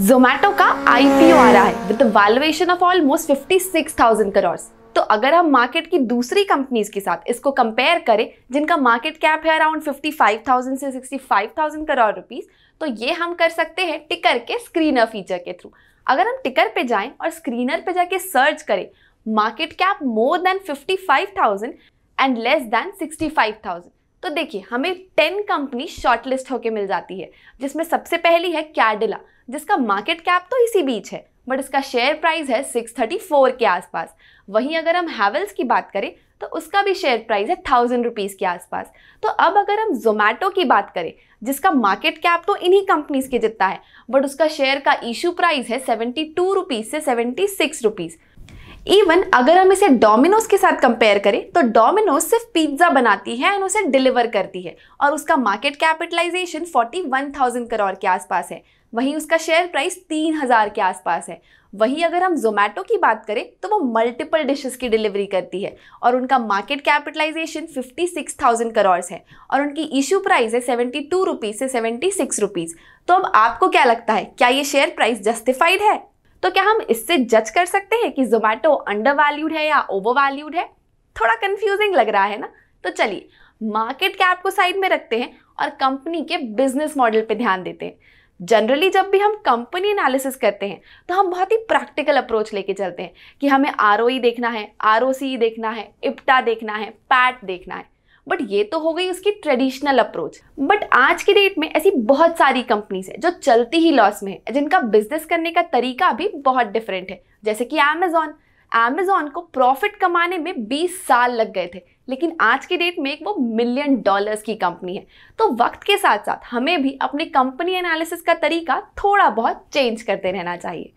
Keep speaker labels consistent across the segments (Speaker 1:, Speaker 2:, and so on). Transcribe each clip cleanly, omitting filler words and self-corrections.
Speaker 1: जोमैटो का आईपीओ आ रहा है with valuation of almost 56,000 crore. तो अगर हम मार्केट की दूसरी कंपनीज के साथ इसको कंपेयर करें जिनका मार्केट कैप है अराउंड 55,000 से 65,000 करोड़ रुपीस, तो ये हम कर सकते हैं टिकर के स्क्रीनर फीचर के थ्रू। अगर हम टिकर पे जाएं और स्क्रीनर पे जाके सर्च करें market cap more than 55,000 and less than 65,000, तो देखिए हमें 10 कंपनी शॉर्टलिस्ट होके मिल जाती है, जिसमें सबसे पहली है कैडिला, जिसका मार्केट कैप तो इसी बीच है बट इसका शेयर प्राइस है 634 के आसपास। वहीं अगर हम हैवेल्स की बात करें तो उसका भी शेयर प्राइस है 1000 रुपीज़ के आसपास। तो अब अगर हम जोमैटो की बात करें जिसका मार्केट कैप तो इन्हीं कंपनीज के जितना है बट उसका शेयर का इशू प्राइस है 72 रुपीज़ से 76 रुपीज़। इवन अगर हम इसे डोमिनोज के साथ कंपेयर करें तो डोमिनोज सिर्फ पिज्ज़ा बनाती है और उसे डिलीवर करती है और उसका मार्केट कैपिटलाइजेशन 41,000 करोड़ के आसपास है। वहीं उसका शेयर प्राइस 3,000 के आसपास है। वहीं अगर हम जोमैटो की बात करें तो वो मल्टीपल डिशेस की डिलीवरी करती है और उनका मार्केट कैपिटलाइजेशन 56,000 करोड़ है और उनकी इशू प्राइस है 72 रुपीज़ से 76 रुपीज़। तो अब आपको क्या लगता है, क्या ये शेयर प्राइस जस्टिफाइड है? तो क्या हम इससे जज कर सकते हैं कि जोमैटो अंडर वैल्यूड है या ओवर वैल्यूड है? थोड़ा कंफ्यूजिंग लग रहा है ना? तो चलिए मार्केट कैप को साइड में रखते हैं और कंपनी के बिजनेस मॉडल पे ध्यान देते हैं। जनरली जब भी हम कंपनी एनालिसिस करते हैं तो हम बहुत ही प्रैक्टिकल अप्रोच लेके चलते हैं कि हमें आरओई देखना है, आरओसी देखना है, इप्टा देखना है, पैट देखना है। बट ये तो हो गई उसकी ट्रेडिशनल अप्रोच। बट आज की डेट में ऐसी बहुत सारी कंपनीज है जो चलती ही लॉस में है, जिनका बिजनेस करने का तरीका भी बहुत डिफरेंट है। जैसे कि अमेजॉन को प्रॉफिट कमाने में 20 साल लग गए थे, लेकिन आज की डेट में वो $1 मिलियन की कंपनी है। तो वक्त के साथ साथ हमें भी अपनी कंपनी एनालिसिस का तरीका थोड़ा बहुत चेंज करते रहना चाहिए।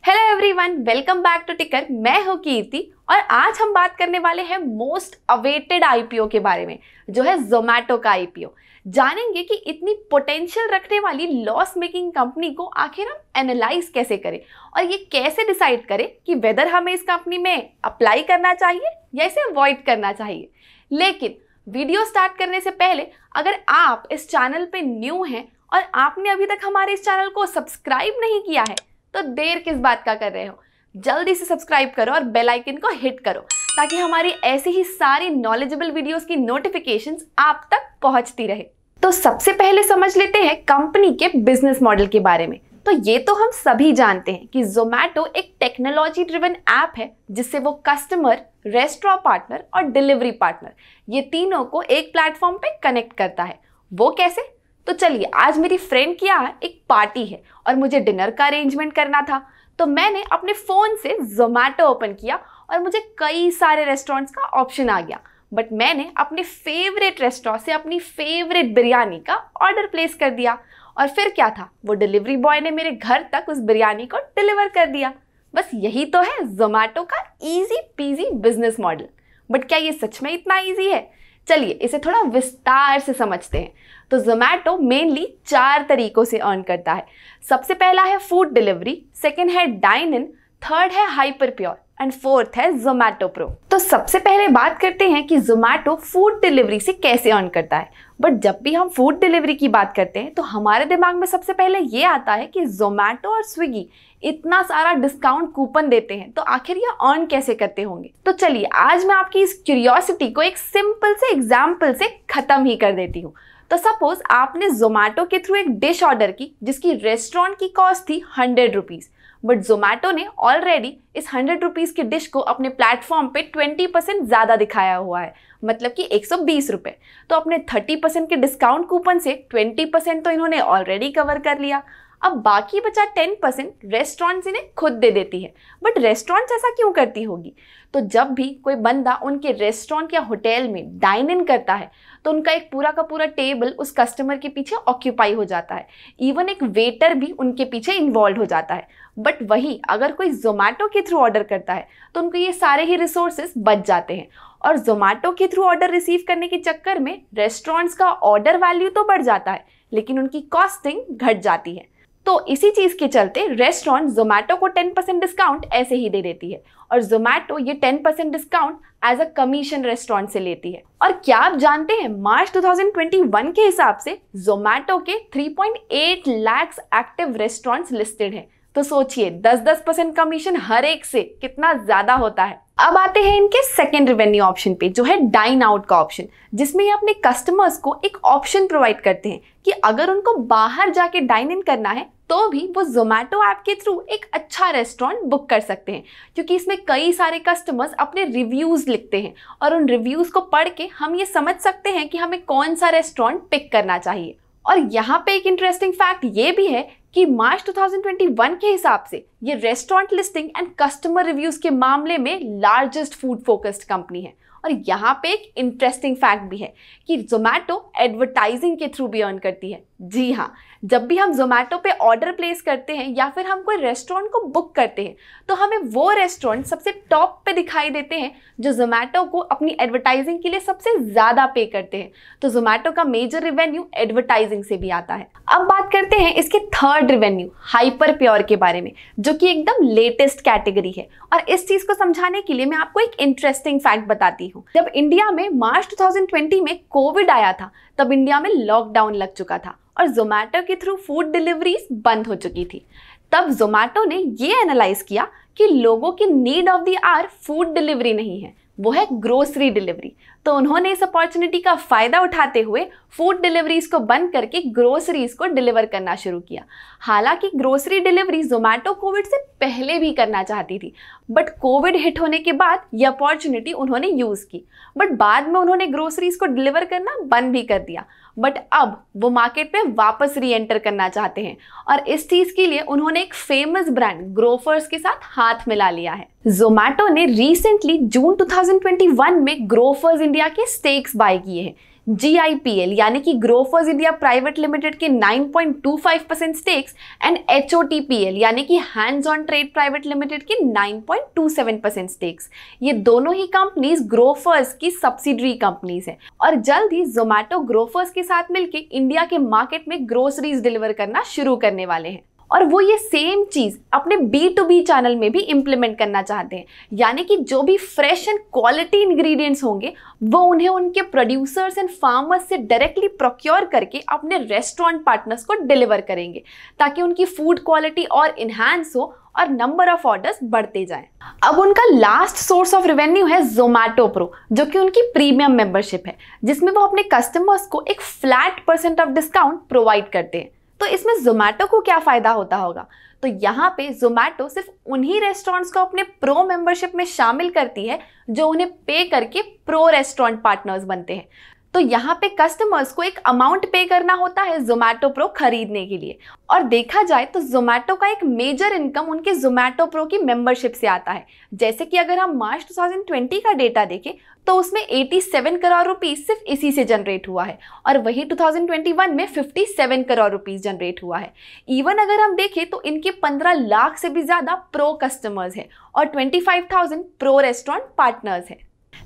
Speaker 1: Hello everyone, welcome back to Ticker. मैं हूं कीर्ति और आज हम बात करने वाले हैं मोस्ट अवेटेड आईपीओ के बारे में, जो है जोमैटो का आईपीओ। जानेंगे कि इतनी पोटेंशियल रखने वाली लॉस मेकिंग कंपनी को आखिर हम एनालाइज कैसे करें और ये कैसे डिसाइड करें कि वेदर हमें इस कंपनी में अप्लाई करना चाहिए या इसे अवॉइड करना चाहिए। लेकिन वीडियो स्टार्ट करने से पहले अगर आप इस चैनल पे न्यू हैं और आपने अभी तक हमारे इस चैनल को सब्सक्राइब नहीं किया है तो देर किस बात का कर रहे हो, जल्दी से सब्सक्राइब करो और बेल आइकन को हिट करो ताकि हमारी ऐसी ही सारी नॉलेजेबल वीडियोस की नोटिफिकेशंस आप तक पहुंचती रहे। तो सबसे पहले समझ लेते हैं कंपनी के बिजनेस मॉडल के बारे में। तो ये तो हम सभी जानते हैं कि जोमैटो एक टेक्नोलॉजी ड्रिवन ऐप है जिससे वो कस्टमर, रेस्टोरेंट पार्टनर और डिलीवरी पार्टनर ये तीनों को एक प्लेटफॉर्म पे कनेक्ट करता है। वो कैसे? तो चलिए, आज मेरी फ्रेंड की यहाँ एक पार्टी है और मुझे डिनर का अरेंजमेंट करना था, तो मैंने अपने फ़ोन से जोमैटो ओपन किया और मुझे कई सारे रेस्टोरेंट्स का ऑप्शन आ गया। बट मैंने अपने फेवरेट रेस्टोरेंट से अपनी फेवरेट बिरयानी का ऑर्डर प्लेस कर दिया और फिर क्या था, वो डिलीवरी बॉय ने मेरे घर तक उस बिरयानी को डिलीवर कर दिया। बस यही तो है जोमैटो का easy PG business model. But क्या ये सच में इतना ईजी है? चलिए इसे थोड़ा विस्तार से समझते हैं। तो जोमैटो मेनली 4 तरीकों से अर्न करता है। सबसे पहला है फूड डिलीवरी, सेकंड है डाइन इन, थर्ड है हाइपर प्योर एंड फोर्थ है जोमैटो प्रो। तो सबसे पहले बात करते हैं कि जोमैटो फूड डिलीवरी से कैसे अर्न करता है। बट जब भी हम फूड डिलीवरी की बात करते हैं तो हमारे दिमाग में सबसे पहले ये आता है कि जोमैटो और स्विगी इतना सारा डिस्काउंट कूपन देते हैं, तो आखिर ये अर्न कैसे करते होंगे। तो चलिए आज मैं आपकी इस क्यूरियोसिटी को एक सिंपल से एग्जाम्पल से खत्म ही कर देती हूँ। तो सपोज आपने जोमैटो के थ्रू एक डिश ऑर्डर की जिसकी रेस्टोरेंट की कॉस्ट थी 100 रुपीज़, बट जोमैटो ने ऑलरेडी इस 100 रुपीज़ की डिश को अपने प्लेटफॉर्म पे 20% ज़्यादा दिखाया हुआ है, मतलब कि 120 रुपये। तो अपने 30% के डिस्काउंट कूपन से 20% तो इन्होंने ऑलरेडी कवर कर लिया। अब बाकी बचा 10% रेस्टोरेंट्स इन्हें खुद दे देती है। बट रेस्टोरेंट्स ऐसा क्यों करती होगी? तो जब भी कोई बंदा उनके रेस्टोरेंट या होटल में डाइन इन करता है तो उनका एक पूरा का पूरा टेबल उस कस्टमर के पीछे ऑक्यूपाई हो जाता है। इवन एक वेटर भी उनके पीछे इन्वॉल्व हो जाता है। बट वहीं अगर कोई जोमैटो के थ्रू ऑर्डर करता है तो उनको ये सारे ही रिसोर्सेज बच जाते हैं और जोमैटो के थ्रू ऑर्डर रिसीव करने के चक्कर में रेस्टोरेंट्स का ऑर्डर वैल्यू तो बढ़ जाता है लेकिन उनकी कॉस्टिंग घट जाती है। तो इसी चीज के चलते रेस्टोरेंट जोमैटो को 10% डिस्काउंट ऐसे ही दे देती है और जोमैटो ये 10% discount as a commission restaurant से लेती है। और क्या आप जानते हैं मार्च 2021 के हिसाब से जोमैटो के 3.8 लाख एक्टिव रेस्टोरेंट्स लिस्टेड हैं। तो सोचिए 10% कमीशन हर एक से कितना ज्यादा होता है। अब आते हैं इनके सेकेंड रेवेन्यू ऑप्शन पे, जो है डाइन आउट का ऑप्शन, जिसमें ये अपने कस्टमर्स को एक ऑप्शन प्रोवाइड करते हैं कि अगर उनको बाहर जाके डाइन इन करना है तो भी वो जोमैटो ऐप के थ्रू एक अच्छा रेस्टोरेंट बुक कर सकते हैं, क्योंकि इसमें कई सारे कस्टमर्स अपने रिव्यूज लिखते हैं और उन रिव्यूज को पढ़ के हम ये समझ सकते हैं कि हमें कौन सा रेस्टोरेंट पिक करना चाहिए। और यहाँ पे एक इंटरेस्टिंग फैक्ट ये भी है कि मार्च 2021 के हिसाब से ये restaurant listing and customer reviews के मामले में लार्जेस्ट फूड फोकस्ड कंपनी है। और यहाँ पे एक इंटरेस्टिंग फैक्ट भी है कि जोमैटो एडवर्टाइजिंग के थ्रू भी अर्न करती है। जी हाँ, जब भी हम जोमैटो पे ऑर्डर प्लेस करते हैं या फिर हम कोई रेस्टोरेंट को बुक करते हैं तो हमें वो रेस्टोरेंट सबसे टॉप पे दिखाई देते हैं जो जोमैटो को अपनी एडवर्टाइजिंग के लिए सबसे ज़्यादा पे करते हैं। तो जोमैटो का मेजर रेवेन्यू एडवर्टाइजिंग से भी आता है। अब बात करते हैं इसके थर्ड रेवेन्यू हाइपर प्योर के बारे में, जो कि एकदम लेटेस्ट कैटेगरी है। और इस चीज़ को समझाने के लिए मैं आपको एक इंटरेस्टिंग फैक्ट बताती हूँ। जब इंडिया में मार्च 2020 में कोविड आया था तब इंडिया में लॉकडाउन लग चुका था और जोमैटो के थ्रू फूड डिलीवरीज बंद हो चुकी थी। तब जोमैटो ने ये एनालाइज किया कि लोगों की need of the hour food delivery नहीं है, वो है ग्रोसरी डिलीवरी। तो उन्होंने इस अपॉर्चुनिटी का फायदा उठाते हुए फूड डिलीवरीज को बंद करके ग्रोसरीज को डिलीवर करना शुरू किया। हालांकि ग्रोसरी डिलीवरी जोमैटो कोविड से पहले भी करना चाहती थी, बट कोविड हिट होने के बाद ये अपॉर्चुनिटी उन्होंने यूज की। बट बाद में उन्होंने ग्रोसरीज को डिलीवर करना बंद भी कर दिया। बट अब वो मार्केट में वापस री एंटर करना चाहते हैं और इस चीज के लिए उन्होंने एक फेमस ब्रांड ग्रोफर्स के साथ हाथ मिला लिया है। जोमैटो ने रिसेंटली जून 2021 में ग्रोफर्स इंडिया के स्टेक्स बाय किए हैं। GIPL यानी कि ग्रोफर्स इंडिया प्राइवेट लिमिटेड के 9.25% स्टेक्स एंड HOTPL यानी कि hands on trade private limited के 9.27% स्टेक्स। ये दोनों ही कंपनीज ग्रोफर्स की सब्सिडरी कंपनीज हैं और जल्द ही जोमैटो ग्रोफर्स के साथ मिलकर इंडिया के मार्केट में ग्रोसरीज डिलीवर करना शुरू करने वाले हैं। और वो ये सेम चीज अपने B2B चैनल में भी इम्प्लीमेंट करना चाहते हैं, यानी कि जो भी फ्रेश एंड क्वालिटी इंग्रेडिएंट्स होंगे वो उन्हें उनके प्रोड्यूसर्स एंड फार्मर्स से डायरेक्टली प्रोक्योर करके अपने रेस्टोरेंट पार्टनर्स को डिलीवर करेंगे, ताकि उनकी फूड क्वालिटी और इन्हांस हो और नंबर ऑफ ऑर्डर्स बढ़ते जाएं। अब उनका लास्ट सोर्स ऑफ रेवेन्यू है जोमैटो प्रो, जो कि उनकी प्रीमियम मेंबरशिप है, जिसमें वो अपने कस्टमर्स को एक फ्लैट % ऑफ डिस्काउंट प्रोवाइड करते हैं। तो इसमें जोमैटो को क्या फायदा होता होगा? तो यहाँ पे जोमैटो सिर्फ उन्हीं रेस्टोरेंट्स को अपने प्रो मेंबरशिप में शामिल करती है जो उन्हें पे करके प्रो रेस्टोरेंट पार्टनर्स बनते हैं। तो यहाँ पे कस्टमर्स को एक अमाउंट पे करना होता है जोमैटो प्रो खरीदने के लिए। और देखा जाए तो जोमैटो का एक मेजर इनकम उनके जोमैटो प्रो की मेंबरशिप से आता है। जैसे कि अगर हम मार्च 2020 का डेटा देखें तो उसमें 87 करोड़ रुपीस सिर्फ इसी से जनरेट हुआ है और वही 2021 में 57 करोड़ रुपीस जनरेट हुआ है। इवन अगर हम देखें तो इनके 15 लाख से भी ज़्यादा प्रो कस्टमर्स हैं और 25,000 प्रो रेस्टोरेंट पार्टनर्स हैं।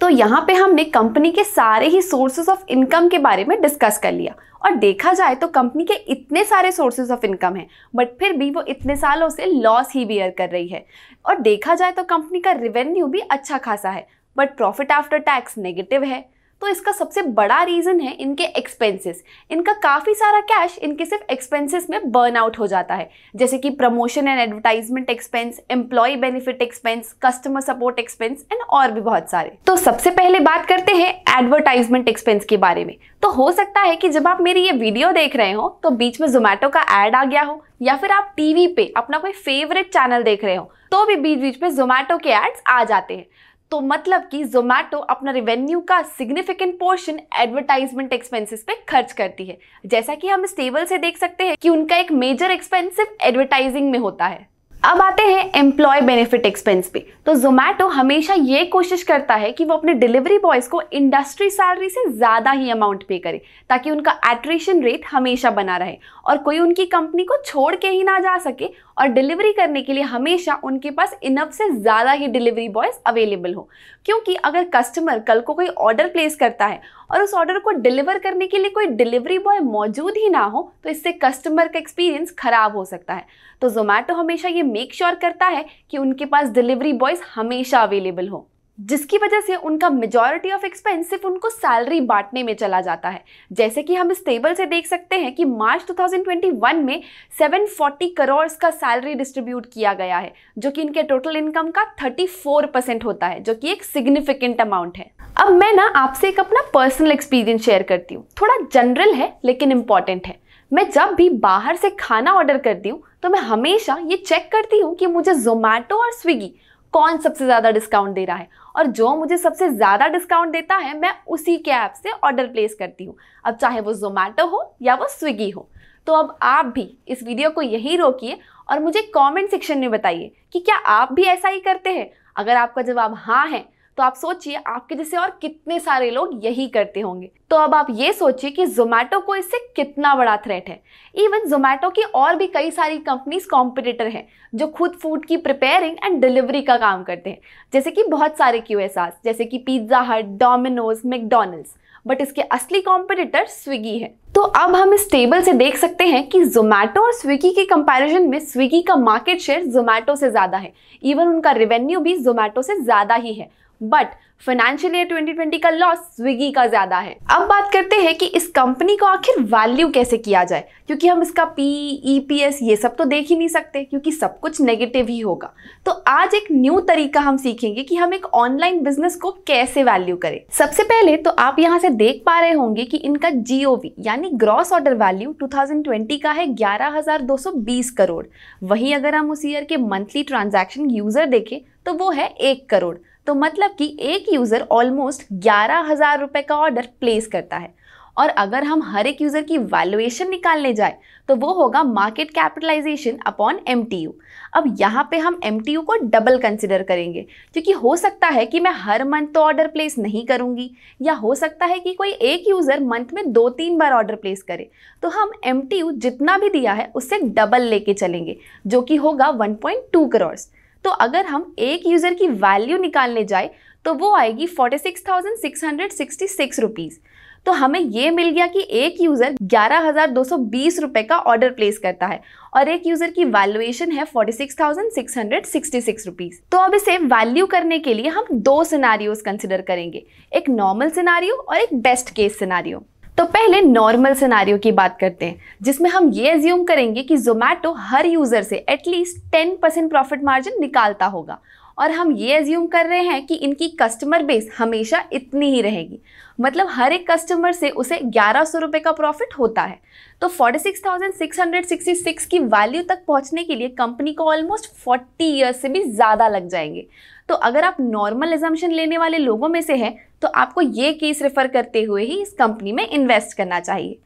Speaker 1: तो यहाँ पे हमने कंपनी के सारे ही सोर्सेज ऑफ इनकम के बारे में डिस्कस कर लिया और देखा जाए तो कंपनी के इतने सारे सोर्सेज ऑफ इनकम हैं, बट फिर भी वो इतने सालों से लॉस ही बियर कर रही है। और देखा जाए तो कंपनी का रेवेन्यू भी अच्छा खासा है, but profit after tax negative है। तो इसका सबसे बड़ा रीज़न है इनके एक्सपेंसेस। इनका काफ़ी सारा कैश इनके सिर्फ एक्सपेंसेस में बर्न आउट हो जाता है, जैसे कि promotion and advertisement expense, employ benefit expense, customer support expense and और भी बहुत सारे। तो सबसे पहले बात करते हैं एडवर्टाइजमेंट एक्सपेंस के बारे में। तो हो सकता है कि जब आप मेरी ये वीडियो देख रहे हो तो बीच में जोमैटो का ऐड आ गया हो, या फिर आप टीवी पे अपना कोई फेवरेट चैनल देख रहे हो तो भी बीच बीच में जोमैटो के एड्स आ जाते हैं। तो मतलब कि जोमैटो अपना रेवेन्यू का सिग्निफिकेंट पोर्शन एडवर्टाइजमेंट एक्सपेंसेस पे खर्च करती है। जैसा कि हम इस टेबल से देख सकते हैं कि उनका एक मेजर एक्सपेंस सिर्फ एडवर्टाइजिंग में होता है। अब आते हैं एम्प्लॉय बेनिफिट एक्सपेंस पे। तो जोमैटो हमेशा ये कोशिश करता है कि वो अपने डिलीवरी बॉयज को इंडस्ट्री सैलरी से ज़्यादा ही अमाउंट पे करे, ताकि उनका एट्रिशन रेट हमेशा बना रहे और कोई उनकी कंपनी को छोड़ के ही ना जा सके और डिलीवरी करने के लिए हमेशा उनके पास इनफ से ज़्यादा ही डिलीवरी बॉयज अवेलेबल हो, क्योंकि अगर कस्टमर कल को कोई ऑर्डर प्लेस करता है और उस ऑर्डर को डिलीवर करने के लिए कोई डिलीवरी बॉय मौजूद ही ना हो तो इससे कस्टमर का एक्सपीरियंस खराब हो सकता है। तो जोमैटो हमेशा ये मेक श्योर करता है कि उनके पास डिलीवरी बॉयज हमेशा अवेलेबल हो, जिसकी वजह से उनका मेजॉरिटी ऑफ एक्सपेंस सिर्फ उनको सैलरी बांटने में चला जाता है। जैसे कि हम इस टेबल से देख सकते हैं कि मार्च 2021 में 740 करोड़ का सैलरी डिस्ट्रीब्यूट किया गया है, जो कि इनके टोटल इनकम का 34% होता है, जो कि एक सिग्निफिकेंट अमाउंट है। अब मैं ना आपसे एक अपना पर्सनल एक्सपीरियंस शेयर करती हूँ, थोड़ा जनरल है लेकिन इंपॉर्टेंट है। मैं जब भी बाहर से खाना ऑर्डर करती हूँ तो मैं हमेशा ये चेक करती हूँ कि मुझे जोमैटो और स्विगी कौन सबसे ज़्यादा डिस्काउंट दे रहा है, और जो मुझे सबसे ज़्यादा डिस्काउंट देता है मैं उसी के ऐप से ऑर्डर प्लेस करती हूँ, अब चाहे वो जोमैटो हो या वो स्विगी हो। तो अब आप भी इस वीडियो को यहीं रोकिए और मुझे कमेंट सेक्शन में बताइए कि क्या आप भी ऐसा ही करते हैं। अगर आपका जवाब हाँ है तो आप सोचिए आपके जैसे और कितने सारे लोग यही करते होंगे। तो अब आप ये सोचिए कि जोमैटो को इससे कितना बड़ा थ्रेट है। इवन जोमैटो की और भी कई सारी कंपनीज कॉम्पिटिटर हैं जो खुद फूड की प्रिपेयरिंग एंड डिलीवरी का काम करते हैं, जैसे कि बहुत सारे QSRs जैसे कि पिज्जा हट, डोमिनोज, मैकडॉनल्ड्स, बट इसके असली कॉम्पिटिटर स्विगी है। तो अब हम इस टेबल से देख सकते हैं कि जोमैटो और स्विगी के कंपैरिजन में स्विगी का मार्केट शेयर जोमैटो से ज़्यादा है, इवन उनका रेवेन्यू भी जोमैटो से ज़्यादा ही है, बट फाइनेंशियल ईयर 2020 का लॉस स्विगी का ज्यादा है। अब बात करते हैं कि इस कंपनी को आखिर वैल्यू कैसे किया जाए, क्योंकि हम इसका EPS ये सब तो देख ही नहीं सकते क्योंकि सब कुछ नेगेटिव ही होगा। तो आज एक न्यू तरीका हम सीखेंगे कि हम एक ऑनलाइन बिजनेस को कैसे वैल्यू करें। सबसे पहले तो आप यहाँ से देख पा रहे होंगे कि इनका GOV यानी ग्रॉस ऑर्डर वैल्यू 2020 का है 11,220 करोड़। वहीं अगर हम उस ईयर के मंथली ट्रांजैक्शन यूजर देखें तो वो है 1 करोड़। तो मतलब कि एक यूज़र ऑलमोस्ट 11,000 रुपये का ऑर्डर प्लेस करता है। और अगर हम हर एक यूज़र की वैल्यूएशन निकालने जाए तो वो होगा मार्केट कैपिटलाइजेशन अपॉन MTU। अब यहाँ पे हम MTU को डबल कंसिडर करेंगे, क्योंकि हो सकता है कि मैं हर मंथ तो ऑर्डर प्लेस नहीं करूँगी, या हो सकता है कि कोई एक यूज़र मंथ में 2-3 बार ऑर्डर प्लेस करे। तो हम MTU जितना भी दिया है उससे डबल लेके चलेंगे, जो कि होगा 1.2 करोड़। तो अगर हम एक यूज़र की वैल्यू निकालने जाए तो वो आएगी 46,666 रुपीज़। तो हमें ये मिल गया कि एक यूज़र 11,220 रुपये का ऑर्डर प्लेस करता है और एक यूज़र की वैल्यूएशन है 46,666 रुपीज़। तो अब इसे वैल्यू करने के लिए हम 2 सिनारियोज कंसिडर करेंगे, एक नॉर्मल सिनारियो और एक बेस्ट केस सिनारियो। तो पहले नॉर्मल सिनारियो की बात करते हैं, जिसमें हम ये एज्यूम करेंगे कि जोमैटो हर यूज़र से एटलीस्ट 10% प्रॉफिट मार्जिन निकालता होगा, और हम ये एज्यूम कर रहे हैं कि इनकी कस्टमर बेस हमेशा इतनी ही रहेगी, मतलब हर एक कस्टमर से उसे 1100 रुपये का प्रॉफिट होता है। तो 46,666 की वैल्यू तक पहुंचने के लिए कंपनी को ऑलमोस्ट 40 ईयर्स से भी ज़्यादा लग जाएंगे। तो अगर आप नॉर्मल एजम्पशन लेने वाले लोगों में से हैं तो आपको ये केस रेफर करते हुए ही इस कंपनी में इन्वेस्ट करना चाहिए।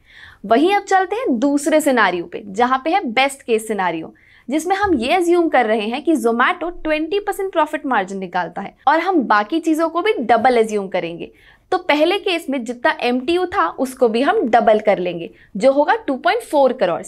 Speaker 1: वहीं अब चलते हैं दूसरे सिनारियो पे, जहाँ पे है बेस्ट केस सिनारियो, जिसमें हम ये एज्यूम कर रहे हैं कि जोमैटो 20% प्रॉफिट मार्जिन निकालता है और हम बाकी चीज़ों को भी डबल एज्यूम करेंगे। तो पहले केस में जितना MTU था उसको भी हम डबल कर लेंगे, जो होगा 2.4 करोड़।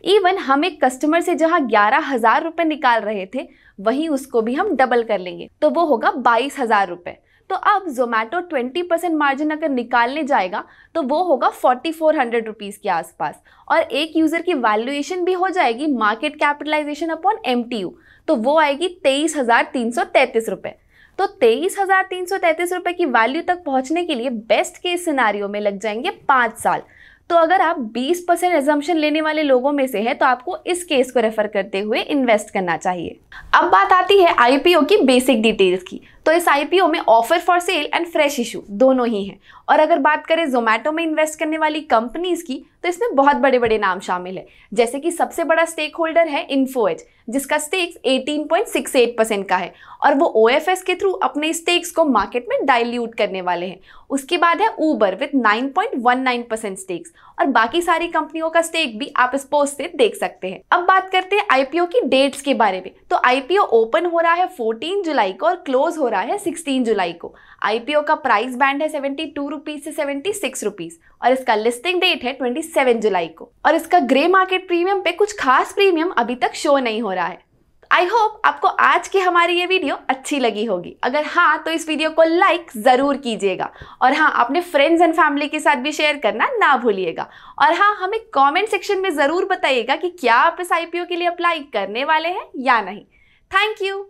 Speaker 1: इवन हम एक कस्टमर से जहाँ 11,000 रुपये निकाल रहे थे वहीं उसको भी हम डबल कर लेंगे, तो वो होगा 22,000 रुपये। तो अब जोमैटो 20% मार्जिन अगर निकालने जाएगा तो वो होगा 4,400 रुपीज़ के आसपास, और एक यूज़र की वैल्यूएशन भी हो जाएगी मार्केट कैपिटलाइजेशन अपॉन MTU, तो वो आएगी 23,333 रुपये। तो 23,333 रुपये की वैल्यू तक पहुंचने के लिए बेस्ट केस सिनारियो में लग जाएंगे 5 साल। तो अगर आप 20% एजम्पशन लेने वाले लोगों में से है तो आपको इस केस को रेफर करते हुए इन्वेस्ट करना चाहिए। अब बात आती है IPO की बेसिक डिटेल्स की। तो इस IPO में offer for sale and fresh issue दोनों ही हैं। और अगर बात करें जोमैटो में इन्वेस्ट करने वाली कंपनीज की तो इसमें बहुत बड़े बड़े नाम शामिल है, जैसे कि सबसे बड़ा स्टेक होल्डर है इन्फोएज, जिसका स्टेक्स 18.68% का है और वो OFS के थ्रू अपने स्टेक्स को मार्केट में डाइल्यूट करने वाले हैं। उसके बाद है ऊबर विद 9.19% स्टेक्स, और बाकी सारी कंपनियों का स्टेक भी आप इस पोस्ट से देख सकते हैं। अब बात करते हैं IPO की डेट्स के बारे में। तो IPO ओपन हो रहा है 14 जुलाई को और क्लोज हो रहा रहा है 16 जुलाई को। आईपीओ का प्राइस बैंड है 72 रुपीज से 76 रुपीज और इसका लिस्टिंग डेट है 27 जुलाई को। और इसका ग्रे मार्केट प्रीमियम पे कुछ खास प्रीमियम अभी तक शो नहीं हो रहा है। आई होप आपको आज की हमारी ये वीडियो अच्छी लगी होगी। अगर हाँ तो इस वीडियो को लाइक जरूर कीजिएगा और हाँ अपने फ्रेंड्स एंड फैमिली के साथ भी शेयर करना ना भूलिएगा। और हाँ हमें कमेंट सेक्शन में जरूर बताइएगा कि क्या आप इस आईपीओ के लिए अप्लाई करने वाले हैं या नहीं। Thank you.